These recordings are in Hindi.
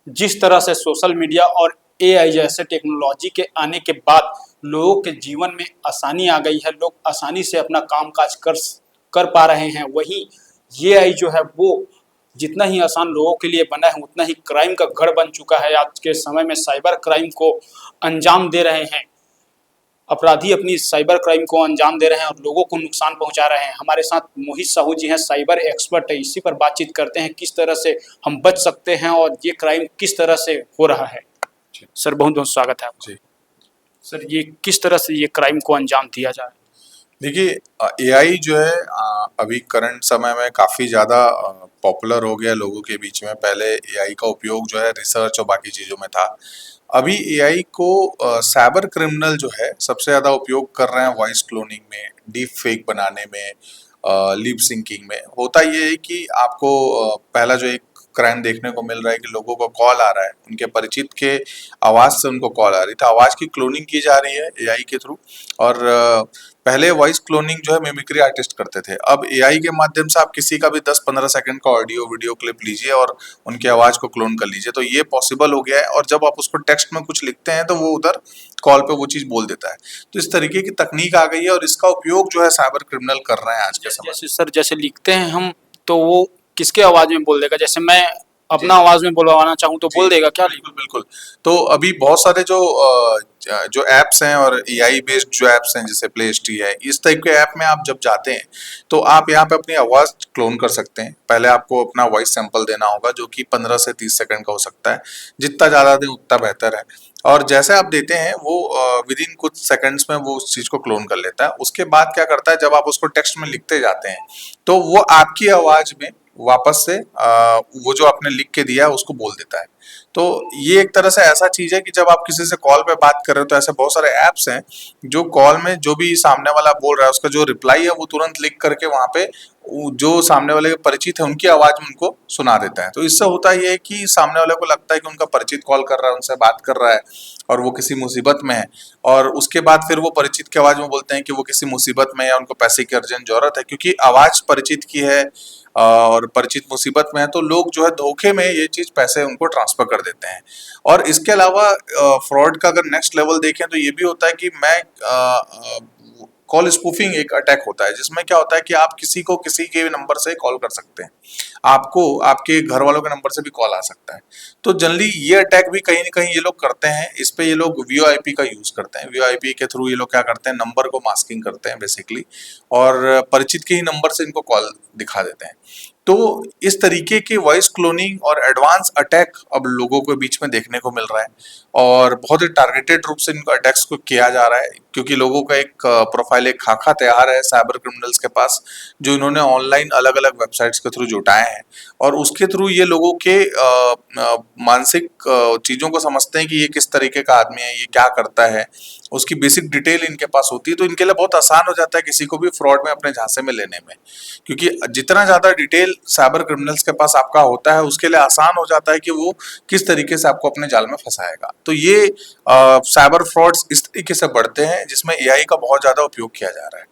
जिस तरह से सोशल मीडिया और एआई जैसे टेक्नोलॉजी के आने के बाद लोगों के जीवन में आसानी आ गई है, लोग आसानी से अपना काम काज कर पा रहे हैं। वहीं एआई जो है वो जितना ही आसान लोगों के लिए बना है, उतना ही क्राइम का गढ़ बन चुका है। आज के समय में साइबर क्राइम को अंजाम दे रहे हैं, अपराधी अपनी साइबर क्राइम को अंजाम दे रहे हैं और लोगों को नुकसान पहुंचा रहे हैं। हमारे साथ मोहित साहू जी हैं, साइबर एक्सपर्ट है। इसी पर बातचीत करते हैं, किस तरह से हम बच सकते हैं और ये क्राइम किस तरह से हो रहा है। सर बहुत बहुत स्वागत है आपका। जी सर ये किस तरह से ये क्राइम को अंजाम दिया जाए? देखिए, एआई जो है अभी करंट समय में काफ़ी ज़्यादा पॉपुलर हो गया लोगों के बीच में। पहले एआई का उपयोग जो है रिसर्च और बाकी चीज़ों में था। अभी एआई को साइबर क्रिमिनल जो है सबसे ज़्यादा उपयोग कर रहे हैं वॉइस क्लोनिंग में, डीप फेक बनाने में, लिप सिंकिंग में। होता ये है कि आपको पहला जो एक क्राइम देखने को मिल रहा है कि लोगों को कॉल आ रहा है, उनके परिचित के आवाज़ से उनको कॉल आ रही थी। आवाज़ की क्लोनिंग की जा रही है एआई के थ्रू। और पहले वॉइस क्लोनिंग जो है मिमिक्री आर्टिस्ट करते थे। अब एआई के माध्यम से आप किसी का भी 10-15 सेकंड का ऑडियो वीडियो क्लिप लीजिए और उनकी आवाज़ को क्लोन कर लीजिए। तो ये पॉसिबल हो गया है। और जब आप उसको टेक्स्ट में कुछ लिखते हैं तो वो उधर कॉल पे वो चीज़ बोल देता है। तो इस तरीके की तकनीक आ गई है और इसका उपयोग जो है साइबर क्रिमिनल कर रहे हैं आज के समय में। जैसे सर जैसे लिखते हैं हम, तो वो किसके आवाज में बोल देगा? जैसे मैं अपना आवाज में बुलवाना चाहूँ तो बोल देगा क्या? बिल्कुल बिल्कुल। तो अभी बहुत सारे जो एप्स हैं और एआई बेस्ड जो एप्स हैं जैसे प्ले स्टी है, इस टाइप के ऐप में आप जब जाते हैं तो आप यहाँ पे अपनी आवाज़ क्लोन कर सकते हैं। पहले आपको अपना वॉइस सैंपल देना होगा जो कि 15 से 30 सेकंड का हो सकता है। जितना ज़्यादा दें उतना बेहतर है। और जैसे आप देते हैं वो विद इन कुछ सेकंड्स में वो उस चीज़ को क्लोन कर लेता है। उसके बाद क्या करता है, जब आप उसको टेक्स्ट में लिखते जाते हैं तो वो आपकी आवाज़ में वापस से वो जो आपने लिख के दिया है उसको बोल देता है। तो ये एक तरह से ऐसा चीज़ है कि जब आप किसी से कॉल पे बात कर रहे हो तो ऐसे बहुत सारे ऐप्स हैं जो कॉल में जो भी सामने वाला बोल रहा है उसका जो रिप्लाई है वो तुरंत लिख करके वहाँ पे जो सामने वाले के परिचित है उनकी आवाज़ में उनको सुना देता है। तो इससे होता ये है कि सामने वाले को लगता है कि उनका परिचित कॉल कर रहा है, उनसे बात कर रहा है और वो किसी मुसीबत में है। और उसके बाद फिर वो परिचित की आवाज़ में बोलते हैं कि वो किसी मुसीबत में है या उनको पैसे की अर्जेंट ज़रूरत है, क्योंकि आवाज़ परिचित की है और परिचित मुसीबत में है तो लोग जो है धोखे में ये चीज़ पैसे उनको ट्रांसफ़र कर देते हैं। और इसके अलावा फ्रॉड का अगर नेक्स्ट लेवल देखें तो ये भी होता है कि कॉल स्पूफिंग एक अटैक होता है जिसमें क्या होता है कि आप किसी को किसी के नंबर से कॉल कर सकते हैं। आपको आपके घर वालों के नंबर से भी कॉल आ सकता है। तो जनरली ये अटैक भी कहीं न कहीं ये लोग करते हैं। इस पे ये लोग वीओआईपी का यूज़ करते हैं। वीओआईपी के थ्रू ये लोग क्या करते हैं, नंबर को मास्किंग करते हैं बेसिकली और परिचित के ही नंबर से इनको कॉल दिखा देते हैं। तो इस तरीके के वॉइस क्लोनिंग और एडवांस अटैक अब लोगों के बीच में देखने को मिल रहा है और बहुत ही टारगेटेड रूप से इनको अटैक्स को किया जा रहा है, क्योंकि लोगों का एक प्रोफाइल, एक खाका तैयार है साइबर क्रिमिनल्स के पास जो इन्होंने ऑनलाइन अलग अलग वेबसाइट्स के थ्रू जुटाए हैं। और उसके थ्रू ये लोगों के मानसिक चीज़ों को समझते हैं कि ये किस तरीके का आदमी है, ये क्या करता है, उसकी बेसिक डिटेल इनके पास होती है। तो इनके लिए बहुत आसान हो जाता है किसी को भी फ्रॉड में अपने झांसे में लेने में, क्योंकि जितना ज़्यादा डिटेल साइबर क्रिमिनल्स के पास आपका होता है उसके लिए आसान हो जाता है कि वो किस तरीके से आपको अपने जाल में फंसाएगा। तो ये साइबर फ्रॉड्स इस तरीके से बढ़ते हैं जिसमें एआई का बहुत ज़्यादा उपयोग किया जा रहा है।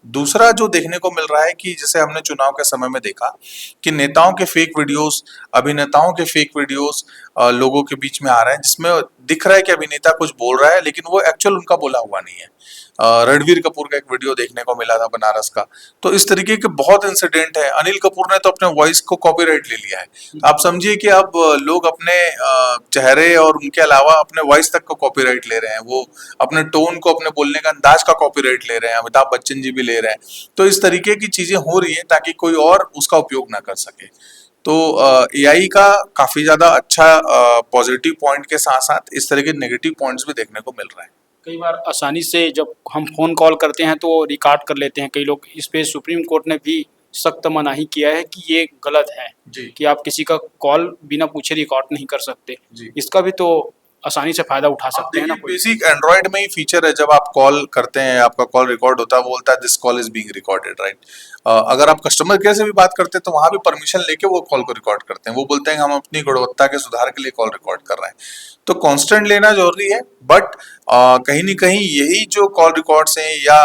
दूसरा जो देखने को मिल रहा है कि जैसे हमने चुनाव के समय में देखा कि नेताओं के फेक वीडियोस, अभिनेताओं के फेक वीडियोस लोगों के बीच में आ रहे हैं, जिसमें दिख रहा है कि अभिनेता कुछ बोल रहा है लेकिन वो एक्चुअल उनका बोला हुआ नहीं है। रणवीर कपूर का एक वीडियो देखने को मिला था बनारस का। तो इस तरीके के बहुत इंसिडेंट है। अनिल कपूर ने तो अपने वॉइस को कॉपीराइट ले लिया है। आप समझिए कि अब लोग अपने चेहरे और उनके अलावा अपने वॉइस तक का कॉपीराइट ले रहे हैं। वो अपने टोन को, अपने बोलने का अंदाज का कॉपीराइट ले रहे हैं। अमिताभ बच्चन जी भी ले रहे हैं। तो इस तरीके की चीजें हो रही है ताकि कोई और उसका उपयोग ना कर सके। तो एआई का काफी ज्यादा अच्छा पॉजिटिव पॉइंट के साथ साथ इस तरह के नेगेटिव पॉइंट्स भी देखने को मिल रहे हैं। कई बार आसानी से जब हम फ़ोन कॉल करते हैं तो रिकॉर्ड कर लेते हैं कई लोग। इस पे सुप्रीम कोर्ट ने भी सख्त मनाही किया है कि ये गलत है जी कि आप किसी का कॉल बिना पूछे रिकॉर्ड नहीं कर सकते। जी। इसका भी तो आसानी से फ़ायदा उठा आप सकते हैं ना देखिए, कोई। बेसिक एंड्रॉइड में ही फीचर है। जब आप कॉल करते हैं, आपका कॉल रिकॉर्ड होता है, वो बोलता है this call is being recorded, right. अगर आप कस्टमर केयर से भी बात करते हैं तो वहां भी परमिशन लेके वो कॉल को रिकॉर्ड करते हैं। वो बोलते हैं कि हम अपनी गुणवत्ता के सुधार के लिए कॉल रिकॉर्ड कर रहे हैं। तो कांस्टेंट लेना जरूरी है, बट कहीं न कहीं यही जो कॉल रिकॉर्ड्स हैं या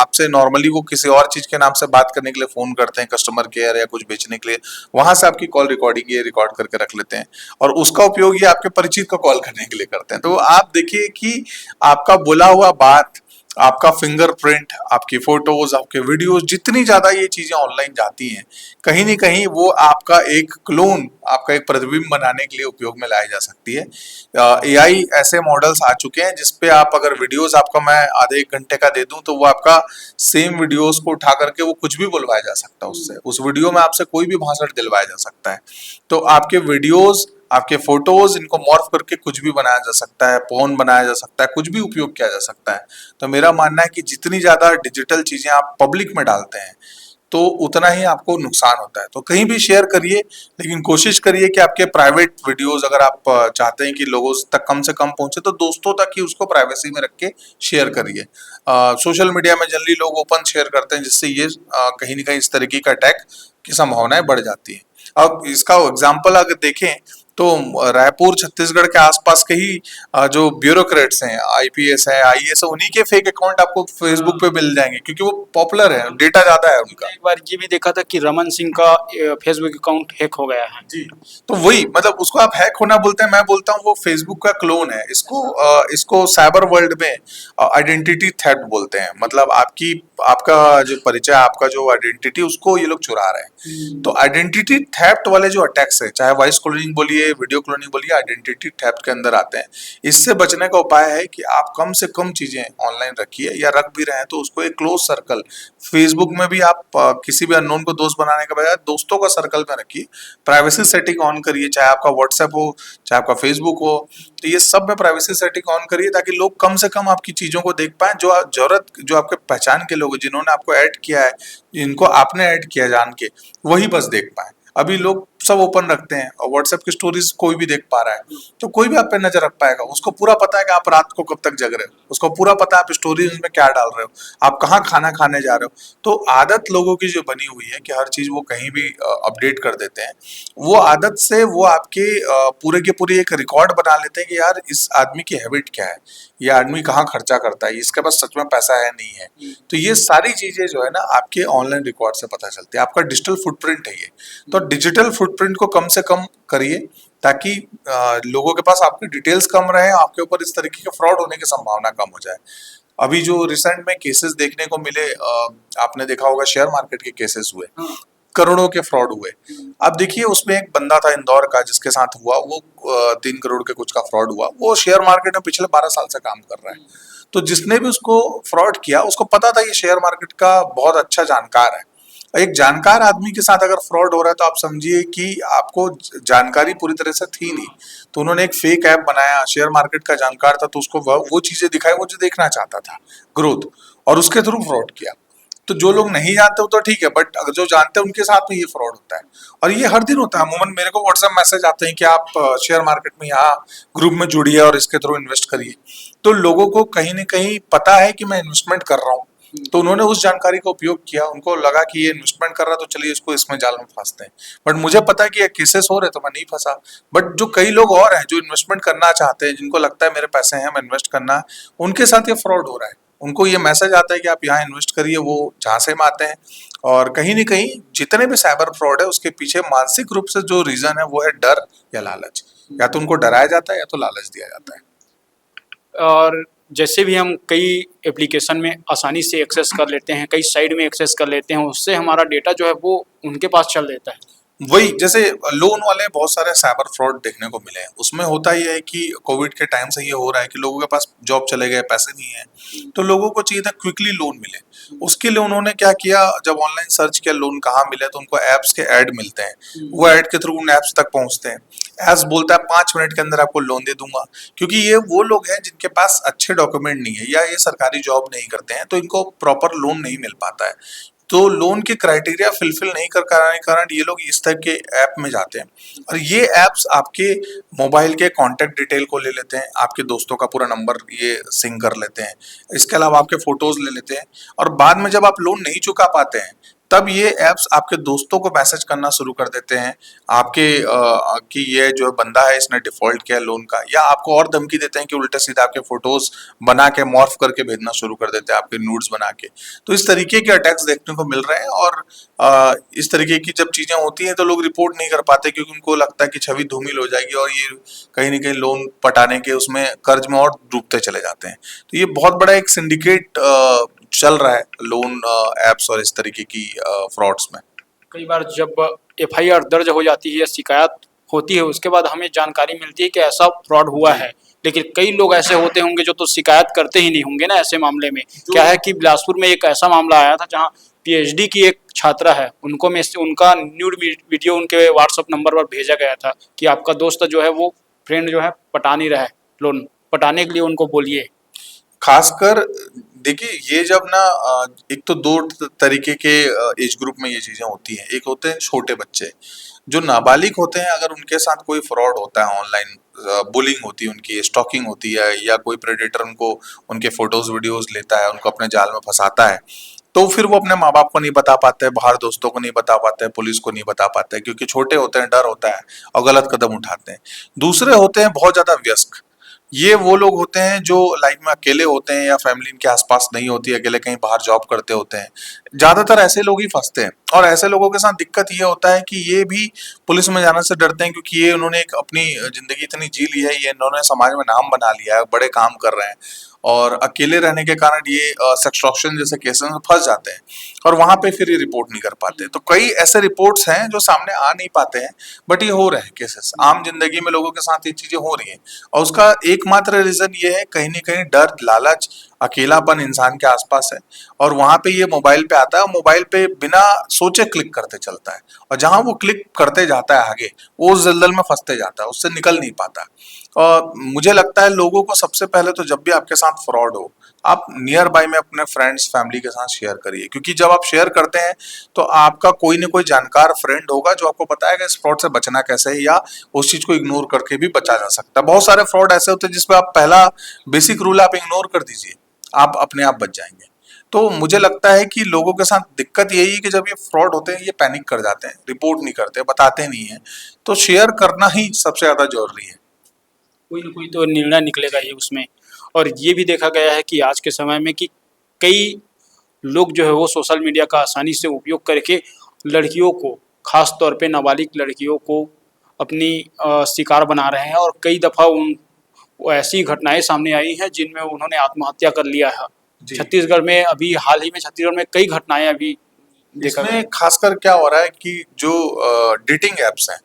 आपसे नॉर्मली वो किसी और चीज़ के नाम से बात करने के लिए फ़ोन करते हैं कस्टमर केयर या कुछ बेचने के लिए, वहाँ से आपकी कॉल रिकॉर्डिंग ये रिकॉर्ड करके रख लेते हैं और उसका उपयोग ये आपके परिचित को कॉल करने के लिए करते हैं। तो आप देखिए कि आपका बोला हुआ बात, आपका फिंगरप्रिंट, आपकी फ़ोटोज़, आपके वीडियोज़ जितनी ज़्यादा ये चीज़ें ऑनलाइन जाती हैं, कहीं न कहीं वो आपका एक क्लोन, आपका एक प्रतिबिंब बनाने के लिए उपयोग में लाई जा सकती है। एआई ऐसे मॉडल्स आ चुके हैं जिस पे आप अगर वीडियोज़ आपका मैं आधे 1 घंटे का दे दूँ तो वो आपका सेम वीडियोज़ को उठा करके वो कुछ भी बुलवाया जा सकता है उससे। उस वीडियो में आपसे कोई भी भाषण दिलवाया जा सकता है। तो आपके वीडियोज़, आपके फोटोज़ इनको मॉर्फ करके कुछ भी बनाया जा सकता है, पोर्न बनाया जा सकता है, कुछ भी उपयोग किया जा सकता है। तो मेरा मानना है कि जितनी ज़्यादा डिजिटल चीज़ें आप पब्लिक में डालते हैं, तो उतना ही आपको नुकसान होता है। तो कहीं भी शेयर करिए, लेकिन कोशिश करिए कि आपके प्राइवेट वीडियोज़ अगर आप चाहते हैं कि लोगों तक कम से कम पहुँचे, तो दोस्तों तक ही उसको प्राइवेसी में रख के शेयर करिए। सोशल मीडिया में जनरली लोग ओपन शेयर करते हैं, जिससे ये कहीं न कहीं इस तरीके का अटैक की संभावनाएँ बढ़ जाती हैं। अब इसका एग्जाम्पल अगर देखें तो रायपुर छत्तीसगढ़ के आसपास के ही जो ब्यूरोक्रेट्स हैं, आईपीएस है, आईएएस है, उन्हीं के फेक अकाउंट आपको फेसबुक पे मिल जाएंगे क्योंकि वो पॉपुलर है, डेटा ज्यादा है उनका। एक बार ये भी देखा था कि रमन सिंह का फेसबुक अकाउंट हैक हो गया है। जी। तो वही मतलब उसको आप हैक होना बोलते हैं, मैं बोलता हूँ वो फेसबुक का क्लोन है। इसको साइबर वर्ल्ड में आइडेंटिटी थेफ्ट बोलते हैं। मतलब आपका जो परिचय, आपका जो आइडेंटिटी, उसको ये लोग चुरा रहे हैं। तो आइडेंटिटी थेफ्ट वाले जो अटैक्स है, चाहे वॉइस क्लोनिंग बोलिए, वीडियो क्लोनिंग बोलिए, आइडेंटिटी थेफ्ट के अंदर आते हैं। इससे बचने का उपाय है कि आप कम से कम चीजें ऑनलाइन रखिए, या रख भी रहे हैं तो उसको एक क्लोज सर्कल, फेसबुक में भी आप किसी भी अननोन को दोस्त बनाने के बजाय दोस्तों का सर्कल में रखिए। प्राइवेसी सेटिंग ऑन करिए, चाहे आपका व्हाट्सएप हो, चाहे आपका फेसबुक हो, तो ये सब में प्राइवेसी सेटिंग ऑन करिए ताकि लोग कम से कम आपकी चीजों को देख पाए। जो आपके पहचान के लोग हैं, जिन्होंने आपको ऐड किया है, जिनको आपने ऐड किया जान के, वही बस देख पाए। अभी लोग सब ओपन रखते हैं और व्हाट्सएप की स्टोरीज कोई भी देख पा रहा है, तो कोई भी आप पे नजर रख पाएगा। उसको पूरा पता है कि आप रात को कब तक जग रहे हो, उसको पूरा पता है आप स्टोरीज में क्या डाल रहे हो, आप कहाँ खाना खाने जा रहे हो। तो आदत लोगों की जो बनी हुई है कि हर चीज वो कहीं भी अपडेट कर देते हैं, वो आदत से वो आपके पूरे के पूरे एक रिकॉर्ड बना लेते हैं कि यार इस आदमी की हैबिट क्या है, ये आदमी कहाँ खर्चा करता है, इसके पास सच में पैसा है नहीं है। तो ये सारी चीजें जो है ना आपके ऑनलाइन रिकॉर्ड से पता चलती है। आपका डिजिटल फुटप्रिंट है ये। तो डिजिटल फुटप्रिंट को कम से कम करिए ताकि लोगों के पास आपकी डिटेल्स कम रहे, आपके ऊपर इस तरीके के फ्रॉड होने की संभावना कम हो जाए। अभी जो रिसेंट में केसेस देखने को मिले, आपने देखा होगा शेयर मार्केट के केसेस हुए, करोड़ों के फ्रॉड हुए। अब देखिए उसमें एक बंदा था इंदौर का जिसके साथ हुआ, वो 3 करोड़ के कुछ का फ्रॉड हुआ। वो शेयर मार्केट में पिछले 12 साल से काम कर रहा है। तो जिसने भी उसको फ्रॉड किया, उसको पता था ये शेयर मार्केट का बहुत अच्छा जानकार है। एक जानकार आदमी के साथ अगर फ्रॉड हो रहा है तो आप समझिए कि आपको जानकारी पूरी तरह से थी नहीं। तो उन्होंने एक फेक ऐप बनाया, शेयर मार्केट का जानकार था, तो उसको वो चीजें दिखाई वो जो देखना चाहता था, ग्रोथ, और उसके थ्रू फ्रॉड किया। तो जो लोग नहीं जानते हो तो ठीक है, बट अगर जो जानते हैं उनके साथ में ये फ्रॉड होता है। और ये हर दिन होता है। अमूमन मेरे को व्हाट्सएप मैसेज आते हैं कि आप शेयर मार्केट में यहाँ ग्रुप में जुड़िए और इसके थ्रू इन्वेस्ट करिए। तो लोगों को कहीं ना कहीं पता है कि मैं इन्वेस्टमेंट कर रहा हूँ, तो उन्होंने उस जानकारी का उपयोग किया। उनको लगा कि ये इन्वेस्टमेंट कर रहा है तो चलिए इसको इसमें जाल में फंसते हैं। बट मुझे पता है कि ये केसेस हो रहे तो मैं नहीं फंसा। बट जो कई लोग और हैं जो इन्वेस्टमेंट करना चाहते हैं, जिनको लगता है मेरे पैसे हैं, मैं इन्वेस्ट करना है, उनके साथ ये फ्रॉड हो रहा है। उनको ये मैसेज आता है कि आप यहाँ इन्वेस्ट करिए, वो झांसे में आते हैं। और कहीं ना कहीं जितने भी साइबर फ्रॉड है उसके पीछे मानसिक रूप से जो रीजन है वो है डर या लालच। या तो उनको डराया जाता है या तो लालच दिया जाता है। और जैसे भी हम कई एप्लीकेशन में आसानी से एक्सेस कर लेते हैं, कई साइट में एक्सेस कर लेते हैं, उससे हमारा डेटा जो है वो उनके पास चल देता है। वही जैसे लोन वाले बहुत सारे साइबर फ्रॉड देखने को मिले हैं। उसमें होता ये है कि कोविड के टाइम से ये हो रहा है कि लोगों के पास जॉब चले गए, पैसे नहीं है, तो लोगों को चाहिए था क्विकली लोन मिले। उसके लिए उन्होंने क्या किया, जब ऑनलाइन सर्च किया लोन कहाँ मिले, तो उनको एप्स के ऐड मिलते हैं। वो ऐड के थ्रू उन एप्स तक पहुंचते हैं। एप्स बोलता है 5 मिनट के अंदर आपको लोन दे दूंगा। क्योंकि ये वो लोग हैं जिनके पास अच्छे डॉक्यूमेंट नहीं है या ये सरकारी जॉब नहीं करते हैं, तो इनको प्रॉपर लोन नहीं मिल पाता है। तो लोन के क्राइटेरिया फिलफिल नहीं कर कराने के कारण ये लोग इस तरह के ऐप में जाते हैं। और ये ऐप्स आपके मोबाइल के कांटेक्ट डिटेल को ले लेते हैं, आपके दोस्तों का पूरा नंबर ये सिंक कर लेते हैं, इसके अलावा आपके फोटोज ले लेते हैं। और बाद में जब आप लोन नहीं चुका पाते हैं तब ये ऐप्स आपके दोस्तों को मैसेज करना शुरू कर देते हैं आपके कि ये जो बंदा है इसने डिफॉल्ट किया लोन का, या आपको और धमकी देते हैं कि उल्टे सीधे आपके फोटोज बना के मॉर्फ करके भेजना शुरू कर देते हैं, आपके न्यूड्स बना के। तो इस तरीके के अटैक्स देखने को मिल रहे हैं, और इस तरीके की जब चीजें होती हैं तो लोग रिपोर्ट नहीं कर पाते, क्योंकि उनको लगता है कि छवि धूमिल हो जाएगी और ये कहीं ना कहीं लोन पटाने के उसमें कर्ज में और डूबते चले जाते हैं। तो ये बहुत बड़ा एक सिंडिकेट चल रहा है लोन एप्स और इस तरीके की फ्रॉड्स में। कई बार जब एफआईआर दर्ज हो जाती है, शिकायत होती है, उसके बाद हमें जानकारी मिलती है कि ऐसा फ्रॉड हुआ है, लेकिन कई लोग ऐसे होते होंगे जो तो शिकायत करते ही नहीं होंगे ना ऐसे मामले में। क्या है कि बिलासपुर में एक ऐसा मामला आया था जहां पीएचडी की एक छात्रा है, उनको में से उनका न्यूड वीडियो उनके व्हाट्सएप नंबर पर भेजा गया था कि आपका दोस्त जो है वो फ्रेंड जो है पटा नहीं रहा है, लोन पटाने के लिए उनको बोलिए। खासकर देखिए, ये जब ना एक तो दो तरीके के एज ग्रुप में ये चीजें होती हैं। एक होते हैं छोटे बच्चे जो नाबालिग होते हैं, अगर उनके साथ कोई फ्रॉड होता है, ऑनलाइन बुलिंग होती है, उनकी स्टॉकिंग होती है, या कोई प्रेडेटर उनको उनके फोटोज वीडियोस लेता है, उनको अपने जाल में फंसाता है, तो फिर वो अपने माँ बाप को नहीं बता पाते, बाहर दोस्तों को नहीं बता पाते, पुलिस को नहीं बता पाते, क्योंकि छोटे होते हैं, डर होता है और गलत कदम उठाते हैं। दूसरे होते हैं बहुत ज्यादा व्यस्क। ये वो लोग होते हैं जो लाइफ में अकेले होते हैं या फैमिली इनके आसपास नहीं होती, अकेले कहीं बाहर जॉब करते होते हैं। ज्यादातर ऐसे लोग ही फंसते हैं, और ऐसे लोगों के साथ दिक्कत ये होता है कि ये भी पुलिस में जाने से डरते हैं, क्योंकि ये उन्होंने एक अपनी जिंदगी इतनी जी ली है, ये इन्होंने समाज में नाम बना लिया है, बड़े काम कर रहे हैं, और अकेले रहने के कारण ये सेक्सटॉर्शन जैसे केसेस में फंस जाते हैं, और वहां पे फिर ये रिपोर्ट नहीं कर पाते। तो कई ऐसे रिपोर्ट्स हैं जो सामने आ नहीं पाते हैं, बट ये हो रहे हैं केसेस, आम जिंदगी में लोगों के साथ ये चीजें हो रही हैं। और उसका एकमात्र रीजन ये है, कहीं ना कहीं डर, लालच, अकेलापन इंसान के आसपास है, और वहां पे ये मोबाइल पे आता है, और मोबाइल पे बिना सोचे क्लिक करते चलता है, और जहां वो क्लिक करते जाता है आगे, वो उस दलदल में फंसते जाता है, उससे निकल नहीं पाता। और मुझे लगता है लोगों को सबसे पहले तो जब भी आपके साथ फ्रॉड हो, आप नियर बाय में अपने फ्रेंड्स फैमिली के साथ शेयर करिए, क्योंकि जब आप शेयर करते हैं तो आपका कोई ना कोई जानकार फ्रेंड होगा जो आपको बताएगा इस फ्रॉड से बचना कैसे है, या उस चीज को इग्नोर करके भी बचा जा सकता है। बहुत सारे फ्रॉड ऐसे होते हैं जिसपे आप पहला बेसिक रूल आप इग्नोर कर दीजिए, आप अपने आप बच जाएंगे। तो मुझे लगता है कि लोगों के साथ दिक्कत यही है कि जब ये फ्रॉड होते हैं, ये पैनिक कर जाते हैं, रिपोर्ट नहीं करते, बताते नहीं है। तो शेयर करना ही सबसे ज्यादा जरूरी है। कोई ना कोई तो निर्णय निकलेगा ही उसमें। और ये भी देखा गया है कि आज के समय में कि कई लोग जो है वो सोशल मीडिया का आसानी से उपयोग करके लड़कियों को, खास तौर पे नाबालिग लड़कियों को अपनी शिकार बना रहे हैं, और कई दफ़ा उन वो ऐसी घटनाएं सामने आई हैं जिनमें उन्होंने आत्महत्या कर लिया है। जी। छत्तीसगढ़ में अभी हाल ही में छत्तीसगढ़ में कई घटनाएं अभी देखा गया। इसमें खासकर क्या हो रहा है कि जो डेटिंग एप्स हैं,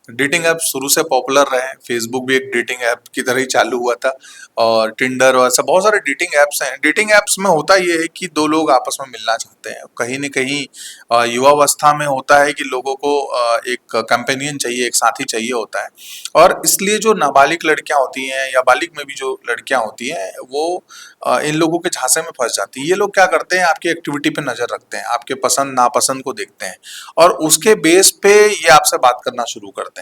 डेटिंग ऐप शुरू से पॉपुलर रहे हैं। फेसबुक भी एक डेटिंग ऐप की तरह ही चालू हुआ था, और टिंडर और ऐसा बहुत सारे डेटिंग ऐप्स हैं। डेटिंग ऐप्स में होता ये है कि दो लोग आपस में मिलना चाहते हैं, कहीं न कहीं युवावस्था में होता है कि लोगों को एक कंपेनियन चाहिए, एक साथी चाहिए होता है, और इसलिए जो नाबालिग लड़कियां होती हैं या बालिग में भी जो लड़कियां होती हैं, वो इन लोगों के झांसे में फंस जाती है। ये लोग क्या करते हैं, आपकी एक्टिविटी पे नजर रखते हैं, आपके पसंद नापसंद को देखते हैं, और उसके बेस पे ये आपसे बात करना शुरू करते हैं।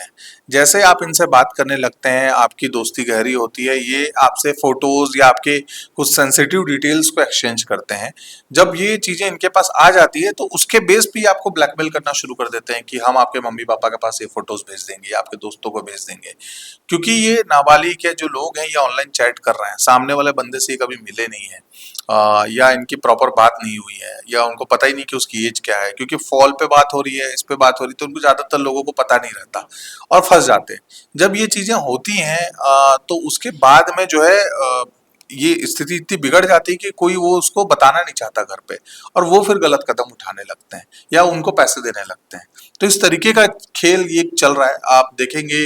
जैसे आप इनसे बात करने लगते हैं, आपकी दोस्ती गहरी होती है, ये आपसे फोटोज या आपके कुछ सेंसिटिव डिटेल्स को एक्सचेंज करते हैं। जब ये चीजें इनके पास आ जाती है, तो उसके बेस पे आपको ब्लैकमेल करना शुरू कर देते हैं कि हम आपके मम्मी पापा के पास ये फोटोज भेज देंगे, आपके दोस्तों को भेज देंगे। क्योंकि ये नाबालिग के जो लोग हैं, ये ऑनलाइन चैट कर रहे हैं, सामने वाले बंदे से ये कभी मिले नहीं है, या इनकी प्रॉपर बात नहीं हुई है, या उनको पता ही नहीं कि उसकी एज क्या है, क्योंकि फॉल पे बात हो रही है, इस पे बात हो रही है, तो उनको ज्यादातर लोगों को पता नहीं रहता, और फंस जाते हैं। जब ये चीजें होती हैं तो उसके बाद में जो है ये स्थिति इतनी बिगड़ जाती है कि कोई वो उसको बताना नहीं चाहता घर पे, और वो फिर गलत कदम उठाने लगते हैं या उनको पैसे देने लगते हैं। तो इस तरीके का खेल ये चल रहा है। आप देखेंगे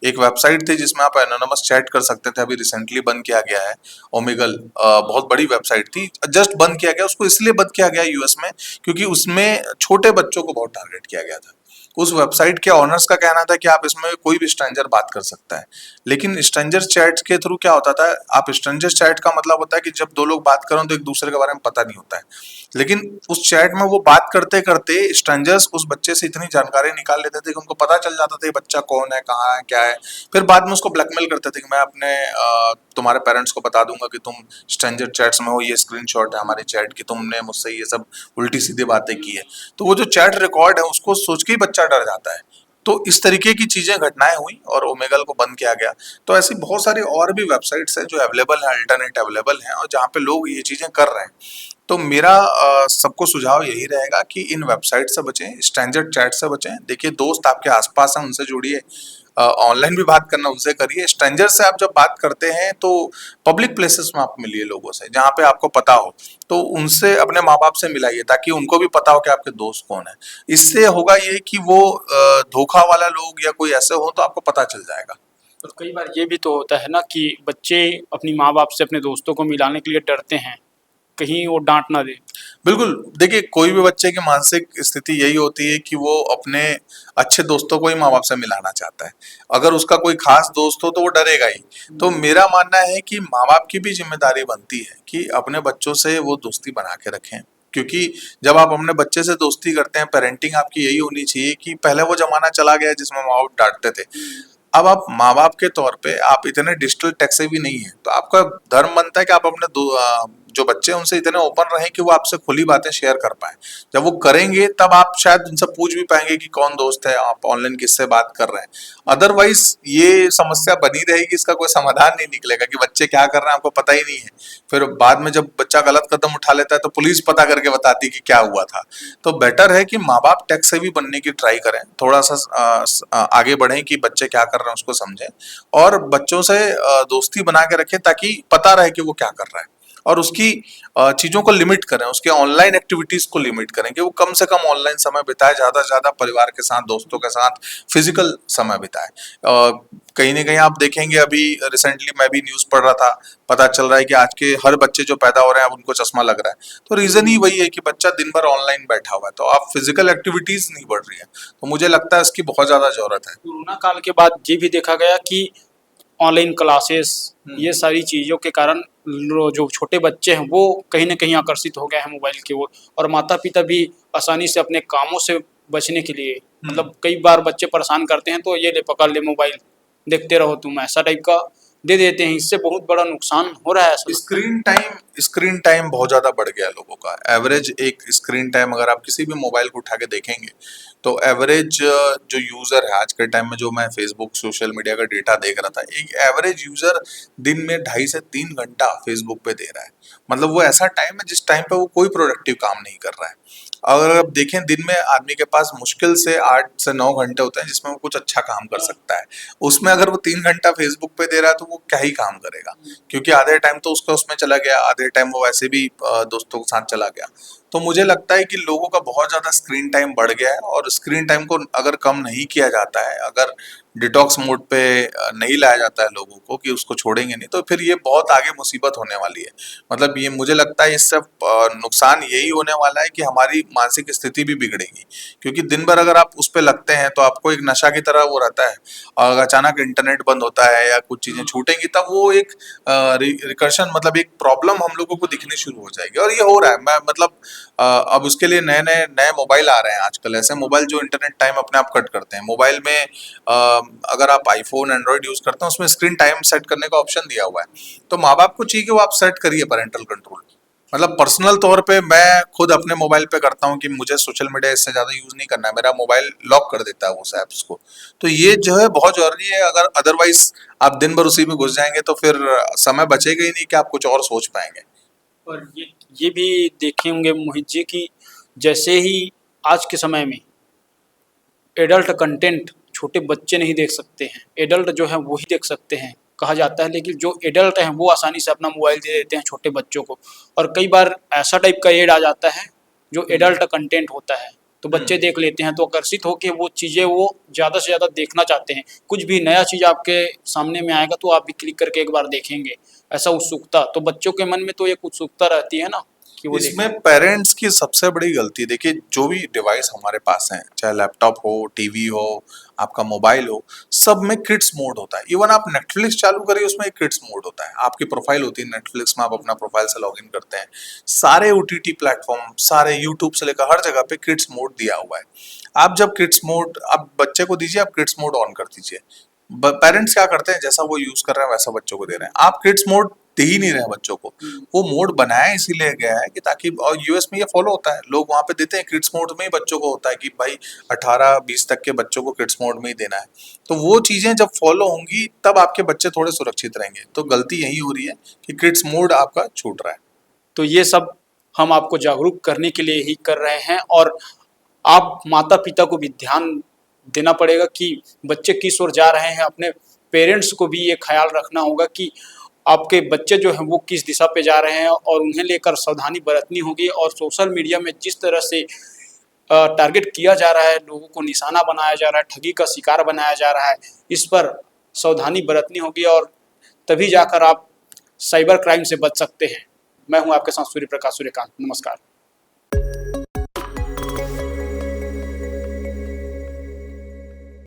एक वेबसाइट थी जिसमें आप एनोनिमस चैट कर सकते थे, अभी रिसेंटली बंद किया गया है। ओमेगल बहुत बड़ी वेबसाइट थी, जस्ट बंद किया गया। उसको इसलिए बंद किया गया यूएस में क्योंकि उसमें छोटे बच्चों को बहुत टारगेट किया गया था। उस वेबसाइट के ओनर्स का कहना था कि आप इसमें कोई भी स्ट्रेंजर बात कर सकता है, लेकिन स्ट्रेंजर चैट के थ्रू क्या होता था, आप स्ट्रेंजर चैट का मतलब होता है कि जब दो लोग बात करें तो एक दूसरे के बारे में पता नहीं होता है, लेकिन उस चैट में वो बात करते करते स्ट्रेंजर्स उस बच्चे से इतनी जानकारी निकाल लेते थे कि उनको पता चल जाता था ये बच्चा कौन है, कहाँ है, क्या है। फिर बाद में उसको ब्लैकमेल करते थे कि मैं अपने तुम्हारे पेरेंट्स को बता दूंगा कि तुम स्ट्रेंजर चैट्स में हो, ये स्क्रीनशॉट है हमारी चैट की, तुमने मुझसे ये सब उल्टी सीधी बातें की है। तो वो जो चैट रिकॉर्ड है उसको सोच के ही बच्चा डर जाता है। तो इस तरीके की चीजें घटनाएं हुई और ओमेगल को बंद किया गया। तो ऐसी बहुत सारी और भी वेबसाइट्स हैं जो अवेलेबल है, अल्टरनेट अवेलेबल है, और जहाँ पे लोग ये चीजें कर रहे हैं। तो मेरा सबको सुझाव यही रहेगा कि इन वेबसाइट से बचें, स्ट्रेंजर चैट से बचें। देखिए, दोस्त आपके आसपास हैं, उनसे जुड़िए, ऑनलाइन भी बात करना उनसे करिए। स्ट्रेंजर से आप जब बात करते हैं तो पब्लिक प्लेसेस में आप मिलिए लोगों से जहाँ पे आपको पता हो, तो उनसे अपने माँ बाप से मिलाइए ताकि उनको भी पता हो कि आपके दोस्त कौन है। इससे होगा ये कि वो धोखा वाला लोग या कोई ऐसे हो तो आपको पता चल जाएगा। और कई बार ये भी तो होता है ना कि बच्चे अपनी माँ बाप से अपने दोस्तों को मिलाने के लिए डरते हैं, कहीं वो डांट ना दे। बिल्कुल, देखिए कोई भी बच्चे की मानसिक स्थिति यही होती है कि वो अपने अच्छे दोस्तों को ही माँ बाप से मिलाना चाहता है। अगर उसका कोई खास दोस्त हो तो वो डरेगा ही। तो मेरा मानना है कि माँ बाप की भी जिम्मेदारी बनती है कि अपने बच्चों से वो दोस्ती बना के रखें, क्योंकि जब आप अपने बच्चे से दोस्ती करते हैं, पेरेंटिंग आपकी यही होनी चाहिए कि पहले वो जमाना चला गया जिसमें माँ बाप डांटते थे। अब आप माँ बाप के तौर पे आप इतने डिजिटल टेक से भी नहीं है, तो आपका धर्म बनता है कि आप अपने जो बच्चे हैं उनसे इतने ओपन रहें कि वो आपसे खुली बातें शेयर कर पाए। जब वो करेंगे तब आप शायद उनसे पूछ भी पाएंगे कि कौन दोस्त है, आप ऑनलाइन किससे बात कर रहे हैं। अदरवाइज ये समस्या बनी रहेगी, इसका कोई समाधान नहीं निकलेगा कि बच्चे क्या कर रहे हैं आपको पता ही नहीं है। फिर बाद में जब बच्चा गलत कदम उठा लेता है तो पुलिस पता करके बताती है कि क्या हुआ था। तो बेटर है कि माँ बाप टेक से भी बनने की ट्राई करें, थोड़ा सा आगे बढ़ें कि बच्चे क्या कर रहे हैं उसको समझें, और बच्चों से दोस्ती बना के रखें ताकि पता रहे कि वो क्या कर रहा है, और उसकी चीजों को लिमिट करें, उसके ऑनलाइन एक्टिविटीज को लिमिट करें कि वो कम से कम ऑनलाइन समय बिताए, ज्यादा से ज्यादा परिवार के साथ, दोस्तों के साथ फिजिकल समय बिताए। कहीं ना कहीं आप देखेंगे, अभी रिसेंटली मैं भी न्यूज पढ़ रहा था, पता चल रहा है कि आज के हर बच्चे जो पैदा हो रहे हैं अब उनको चश्मा लग रहा है। तो रीजन ही वही है कि बच्चा दिन भर ऑनलाइन बैठा हुआ है, तो आप फिजिकल एक्टिविटीज नहीं बढ़ रही है। तो मुझे लगता है इसकी बहुत ज्यादा जरूरत है। कोरोना काल के बाद ये भी देखा गया कि ऑनलाइन क्लासेस, ये सारी चीज़ों के कारण जो छोटे बच्चे हैं वो कहीं न कहीं आकर्षित हो गए हैं मोबाइल की ओर, और माता-पिता भी आसानी से अपने कामों से बचने के लिए, मतलब कई बार बच्चे परेशान करते हैं तो ये ले पकड़ ले मोबाइल, देखते रहो तुम, ऐसा टाइप का दे देते हैं। इससे बहुत बड़ा नुकसान हो रहा है ऐसा लगता है। स्क्रीन टाइम बहुत ज्यादा बढ़ गया है लोगों का। एवरेज एक स्क्रीन टाइम अगर आप किसी भी मोबाइल को उठा के देखेंगे तो एवरेज जो यूजर है आज के टाइम में, जो मैं फेसबुक सोशल मीडिया का डेटा देख रहा था, एक एवरेज यूजर दिन में 2.5 से 3 घंटा फेसबुक पे दे रहा है। मतलब वो ऐसा टाइम है जिस टाइम पे वो कोई प्रोडक्टिव काम नहीं कर रहा है। अगर आप देखें, दिन में आदमी के पास मुश्किल से 8 से 9 घंटे होते हैं जिसमें वो कुछ अच्छा काम कर सकता है। उसमें अगर वो 3 घंटा फेसबुक पे दे रहा है तो वो क्या ही काम करेगा, क्योंकि आधे टाइम तो उसका उसमें चला गया, आधे टाइम वो वैसे भी दोस्तों के साथ चला गया। तो मुझे लगता है कि लोगों का बहुत ज्यादा स्क्रीन टाइम बढ़ गया है, और स्क्रीन टाइम को अगर कम नहीं किया जाता है, अगर डिटॉक्स मोड पे नहीं लाया जाता है लोगों को कि उसको छोड़ेंगे नहीं, तो फिर ये बहुत आगे मुसीबत होने वाली है। मतलब ये मुझे लगता है इससे नुकसान यही होने वाला है कि हमारी मानसिक स्थिति भी बिगड़ेगी, क्योंकि दिन भर अगर आप उस पे लगते हैं तो आपको एक नशा की तरह वो रहता है, और अचानक इंटरनेट बंद होता है या कुछ चीजें छूटेंगी तब वो एक रिकर्शन, मतलब एक प्रॉब्लम हम लोगों को दिखनी शुरू हो जाएगी। और ये हो रहा है, मैं मतलब अब उसके लिए नए मोबाइल आ रहे हैं आजकल, ऐसे मोबाइल जो इंटरनेट टाइम अपने आप कट करते हैं। मोबाइल में अगर आप आईफोन एंड्रॉइड यूज करते हैं उसमें स्क्रीन टाइम सेट करने का ऑप्शन दिया हुआ है। तो माँ बाप को चाहिए कि वो आप सेट करिए पेरेंटल कंट्रोल। मतलब पर्सनल तौर पे मैं खुद अपने मोबाइल पे करता हूँ कि मुझे सोशल मीडिया इससे ज्यादा यूज नहीं करना है, मेरा मोबाइल लॉक कर देता है उस ऐप्स को। तो ये जो है बहुत जरूरी है, अगर अदरवाइज आप दिन भर उसी में घुस जाएंगे तो फिर समय बचेगा ही नहीं कि आप कुछ और सोच पाएंगे। और ये भी देखे होंगे मोहित जी कि जैसे ही आज के समय में एडल्ट कंटेंट छोटे बच्चे नहीं देख सकते हैं, एडल्ट जो है वो ही देख सकते हैं कहा जाता है, लेकिन जो एडल्ट हैं वो आसानी से अपना मोबाइल दे देते हैं छोटे बच्चों को, और कई बार ऐसा टाइप का एड आ जाता है जो एडल्ट कंटेंट होता है, तो बच्चे देख लेते हैं, तो आकर्षित होकर वो चीज़ें वो ज़्यादा से ज़्यादा देखना चाहते हैं। कुछ भी नया चीज़ आपके सामने में आएगा तो आप भी क्लिक करके एक बार देखेंगे, ऐसा उत्सुकता, तो बच्चों के मन में तो एक उत्सुकता रहती है ना कि वो इसमें देखें? पेरेंट्स की सबसे बड़ी गलती, देखिए जो भी डिवाइस हमारे पास है, चाहे लैपटॉप हो, टीवी हो, आपका मोबाइल हो, सब में किड्स मोड होता है। इवन आप नेटफ्लिक्स चालू करिए, उसमें एक किड्स मोड होता है। आपकी प्रोफाइल होती है नेटफ्लिक्स में, आप अपना प्रोफाइल से लॉगिन करते हैं। सारे ओटीटी प्लेटफॉर्म, सारे यूट्यूब से लेकर हर जगह पे किड्स मोड दिया हुआ है। आप जब किड्स मोड आप बच्चे को दीजिए, आप किड्स मोड ऑन कर दीजिए। पेरेंट्स क्या करते हैं, जैसा वो यूज कर रहे हैं वैसा बच्चों को दे रहे हैं। आप किड्स मोड दे ही नहीं रहे हैं बच्चों को। वो मोड बनाया इसीलिए गया है कि ताकि, और यूएस में ये फॉलो होता है, लोग वहां पे देते हैं किड्स मोड में ही बच्चों को होता है कि भाई 18-20 तक के बच्चों को किड्स मोड में ही देना है। तो वो चीजें जब फॉलो होंगी तब आपके बच्चे थोड़े सुरक्षित रहेंगे। तो गलती यही हो रही है कि किड्स मोड आपका छूट रहा है। तो ये सब हम आपको जागरूक करने के लिए ही कर रहे हैं, और आप माता पिता को भी ध्यान देना पड़ेगा कि बच्चे किस ओर जा रहे हैं। अपने पेरेंट्स को भी ये ख्याल रखना होगा कि आपके बच्चे जो हैं वो किस दिशा पे जा रहे हैं, और उन्हें लेकर सावधानी बरतनी होगी। और सोशल मीडिया में जिस तरह से टारगेट किया जा रहा है, लोगों को निशाना बनाया जा रहा है, ठगी का शिकार बनाया जा रहा है, इस पर सावधानी बरतनी होगी, और तभी जाकर आप साइबर क्राइम से बच सकते हैं। मैं हूं आपके साथ सूर्य प्रकाश सूर्यकांत। नमस्कार।